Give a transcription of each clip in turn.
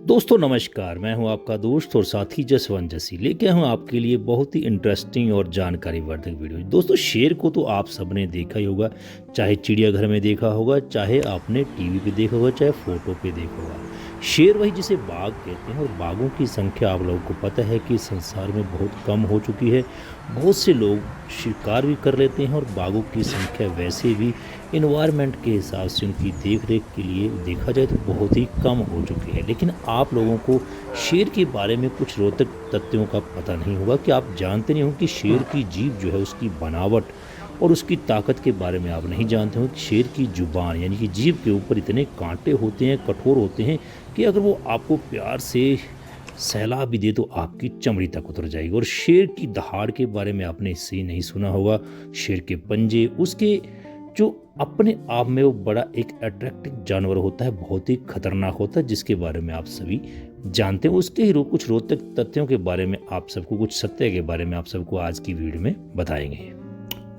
दोस्तों नमस्कार, मैं हूं आपका दोस्त और साथी जसवंत जसी। लेके आया हूं आपके लिए बहुत ही इंटरेस्टिंग और जानकारी वर्धक वीडियो। दोस्तों शेर को तो आप सबने देखा ही होगा, चाहे चिड़ियाघर में देखा होगा, चाहे आपने टीवी पे देखा होगा, चाहे फोटो पे देखा होगा। शेर वही जिसे बाघ कहते हैं और बाघों की संख्या आप लोगों को पता है कि संसार में बहुत कम हो चुकी है। बहुत से लोग शिकार भी कर लेते हैं और बाघों की संख्या वैसे भी इन्वायरमेंट के हिसाब से उनकी देख रेख के लिए देखा जाए तो बहुत ही कम हो चुकी है। लेकिन आप लोगों को शेर के बारे में कुछ रोचक तथ्यों का पता नहीं होगा कि आप जानते नहीं हो कि शेर की जीभ जो है उसकी बनावट और उसकी ताकत के बारे में आप नहीं जानते हो कि शेर की जुबान यानी कि जीभ के ऊपर इतने कांटे होते हैं, कठोर होते हैं कि अगर वो आपको प्यार से सहला भी दे तो आपकी चमड़ी तक उतर जाएगी। और शेर की दहाड़ के बारे में आपने इससे नहीं सुना होगा। शेर के पंजे, उसके जो अपने आप में वो बड़ा एक अट्रैक्टिव जानवर होता है, बहुत ही खतरनाक होता है, जिसके बारे में आप सभी जानते हैं। उसके ही कुछ रोचक तथ्यों के बारे में आप सबको, कुछ सत्य के बारे में आप सबको आज की वीडियो में बताएंगे।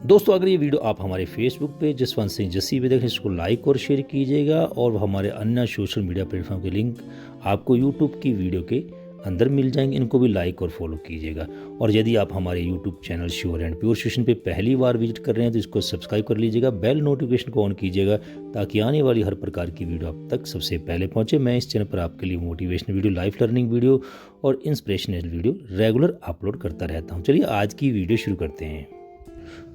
दोस्तों अगर ये वीडियो आप हमारे फेसबुक पे जसवंत सिंह जसी पे देखें, इसको लाइक और शेयर कीजिएगा। और हमारे अन्य सोशल मीडिया प्लेटफॉर्म के लिंक आपको यूट्यूब की वीडियो के अंदर मिल जाएंगे, इनको भी लाइक और फॉलो कीजिएगा। और यदि आप हमारे YouTube channel sure and pure station पे पहली बार विजिट कर रहे हैं तो इसको सब्सक्राइब कर लीजिएगा, बेल नोटिफिकेशन को ऑन कीजिएगा ताकि आने वाली हर प्रकार की वीडियो आप तक सबसे पहले पहुंचे। मैं इस चैनल पर आपके लिए motivational video, life learning video और इंस्पिरेशनल वीडियो रेगुलर अपलोड करता रहता हूँ। चलिए आज की वीडियो शुरू करते हैं।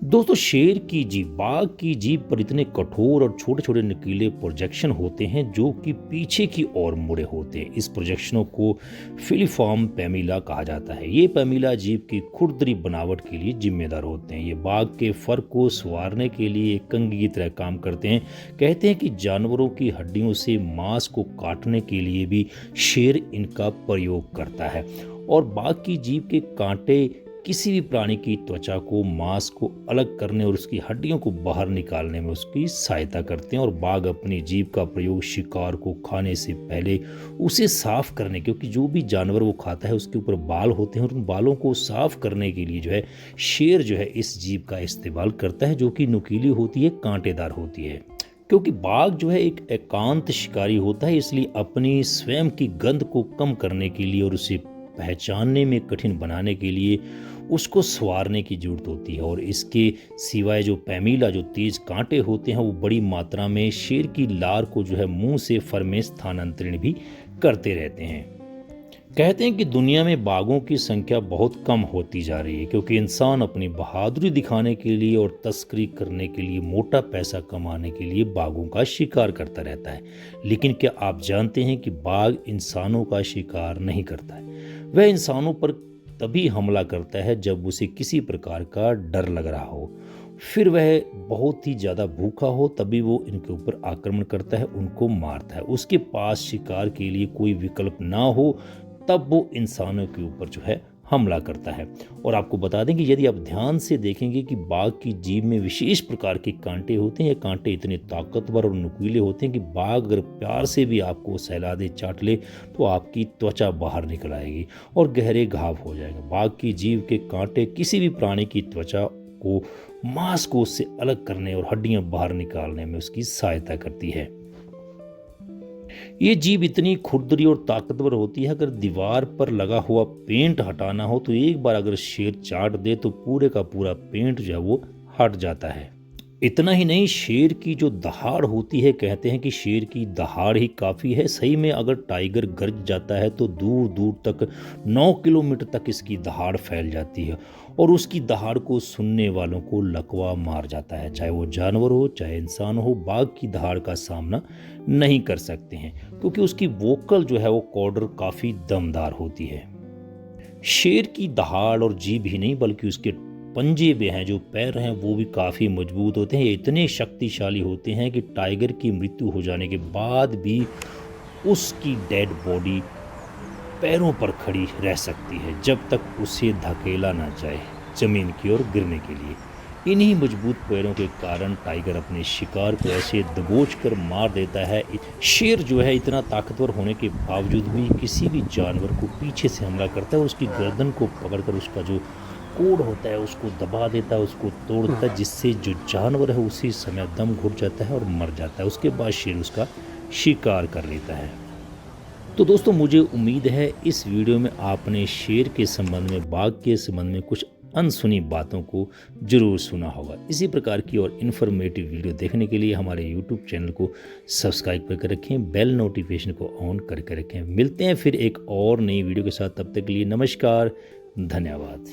दोस्तों शेर की जीभ, बाघ की जीभ पर इतने कठोर और छोटे छोटे नुकीले प्रोजेक्शन होते हैं जो कि पीछे की ओर मुड़े होते हैं। इस प्रोजेक्शनों को फिलीफॉर्म पैमिला कहा जाता है। ये पैमिला जीभ की खुरदरी बनावट के लिए जिम्मेदार होते हैं। ये बाघ के फर को संवारने के लिए एक कंघी की तरह काम करते हैं। कहते हैं कि जानवरों की हड्डियों से मांस को काटने के लिए भी शेर इनका प्रयोग करता है। और बाघ की जीभ के कांटे किसी भी प्राणी की त्वचा को, मांस को अलग करने और उसकी हड्डियों को बाहर निकालने में उसकी सहायता करते हैं। और बाघ अपनी जीभ का प्रयोग शिकार को खाने से पहले उसे साफ करने, क्योंकि जो भी जानवर वो खाता है उसके ऊपर बाल होते हैं और उन बालों को साफ करने के लिए जो है शेर जो है इस जीभ का इस्तेमाल करता है, जो कि नुकीली होती है, कांटेदार होती है। क्योंकि बाघ जो है एक एकांत शिकारी होता है, इसलिए अपनी स्वयं की गंध को कम करने के लिए और उसे पहचानने में कठिन बनाने के लिए उसको संवारने की जरूरत होती है। और इसके सिवाय जो पैमिला, जो तेज कांटे होते हैं, वो बड़ी मात्रा में शेर की लार को जो है मुंह से फर में स्थानांतरण भी करते रहते हैं। कहते हैं कि दुनिया में बाघों की संख्या बहुत कम होती जा रही है क्योंकि इंसान अपनी बहादुरी दिखाने के लिए और तस्करी करने के लिए, मोटा पैसा कमाने के लिए बाघों का शिकार करता रहता है। लेकिन क्या आप जानते हैं कि बाघ इंसानों का शिकार नहीं करता है? वह इंसानों पर तभी हमला करता है जब उसे किसी प्रकार का डर लग रहा हो, फिर वह बहुत ही ज़्यादा भूखा हो, तभी वो इनके ऊपर आक्रमण करता है, उनको मारता है। उसके पास शिकार के लिए कोई विकल्प ना हो तब वो इंसानों के ऊपर जो है हमला करता है। और आपको बता दें कि यदि आप ध्यान से देखेंगे कि बाघ की जीभ में विशेष प्रकार के कांटे होते हैं। ये कांटे इतने ताकतवर और नुकीले होते हैं कि बाघ अगर प्यार से भी आपको सहला दे, चाट ले तो आपकी त्वचा बाहर निकल आएगी और गहरे घाव हो जाएगा। बाघ की जीभ के कांटे किसी भी प्राणी की त्वचा को, मांस को उससे अलग करने और हड्डियां बाहर निकालने में उसकी सहायता करती है। ये जीभ इतनी खुरदरी और ताकतवर होती है, अगर दीवार पर लगा हुआ पेंट हटाना हो तो एक बार अगर शेर चाट दे तो पूरे का पूरा पेंट जो है वो हट जाता है। इतना ही नहीं, शेर की जो दहाड़ होती है, कहते हैं कि शेर की दहाड़ ही काफ़ी है। सही में अगर टाइगर गरज जाता है तो दूर दूर तक 9 किलोमीटर तक इसकी दहाड़ फैल जाती है और उसकी दहाड़ को सुनने वालों को लकवा मार जाता है। चाहे वो जानवर हो, चाहे इंसान हो, बाघ की दहाड़ का सामना नहीं कर सकते हैं क्योंकि उसकी वोकल जो है वो कॉर्डर काफ़ी दमदार होती है। शेर की दहाड़ और जीभ ही नहीं बल्कि उसके पंजे भी हैं, जो पैर हैं वो भी काफ़ी मजबूत होते हैं। ये इतने शक्तिशाली होते हैं कि टाइगर की मृत्यु हो जाने के बाद भी उसकी डेड बॉडी पैरों पर खड़ी रह सकती है जब तक उसे धकेला ना जाए जमीन की ओर गिरने के लिए। इन्हीं मजबूत पैरों के कारण टाइगर अपने शिकार को ऐसे दबोच कर मार देता है। शेर जो है इतना ताकतवर होने के बावजूद भी किसी भी जानवर को पीछे से हमला करता है, उसकी गर्दन को पकड़कर उसका जो कोड होता है उसको दबा देता है, उसको तोड़ देता है, जिससे जो जानवर है उसी समय दम घुट जाता है और मर जाता है। उसके बाद शेर उसका शिकार कर लेता है। तो दोस्तों मुझे उम्मीद है इस वीडियो में आपने शेर के संबंध में, बाघ के संबंध में कुछ अनसुनी बातों को ज़रूर सुना होगा। इसी प्रकार की और इन्फॉर्मेटिव वीडियो देखने के लिए हमारे यूट्यूब चैनल को सब्सक्राइब करके रखें, बेल नोटिफिकेशन को ऑन करके रखें। मिलते हैं फिर एक और नई वीडियो के साथ, तब तक के लिए नमस्कार, धन्यवाद।